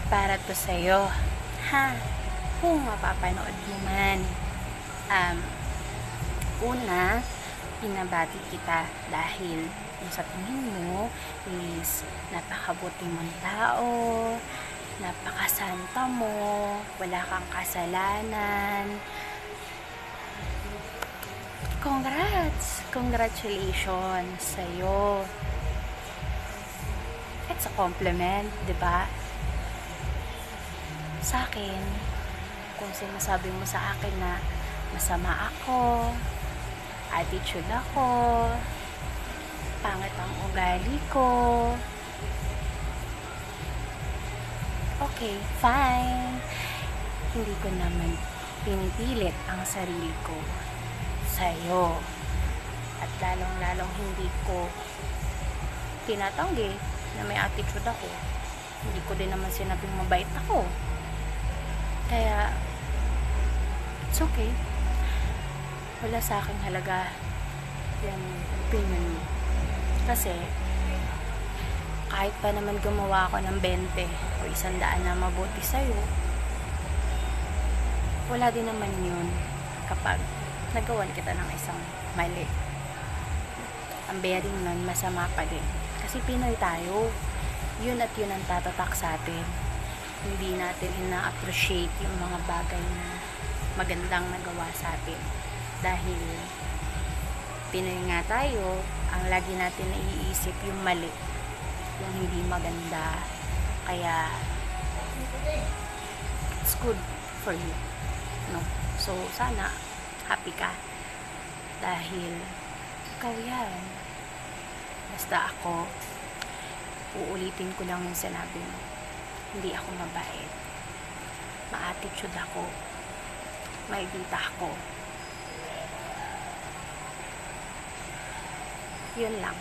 para to sa'yo. Ha? Kung mapapanood mo man. Um, Una, pinabati kita dahil kung sa tingin mo is napakabuti mong tao, napakasanta mo, wala kang kasalanan. Congratulations sa'yo. It's a compliment, di ba? Sa akin, kung sinasabi mo sa akin na masama ako, attitude ako, pangit ang ugali ko, okay, fine. Hindi ko naman pinipilit ang sarili ko sa'yo. At lalong-lalong hindi ko tinatanggi na may attitude ako. Hindi ko din naman sinabing mabait ako. Kaya, it's okay. Wala sa akin halaga yung opinion mo. Kasi, kahit pa naman gumawa ako ng 20 o 100 na mabuti sa'yo, wala din naman yun kapag nagawan kita ng isang mali. Ang bearing nun, masama pa din. Kasi Pinoy tayo. Yun at yun ang tatatak sa atin. Hindi natin ina-appreciate yung mga bagay na magandang nagawa sa atin. Dahil Pinoy nga tayo, ang lagi natin naiisip yung mali, yung hindi maganda. Kaya it's good for you, no? So sana happy ka dahil ikaw yan. Basta ako, uulitin ko lang yung sinabi mo, hindi ako mabait, ma-attitude ako, maibita ako. Yun lang.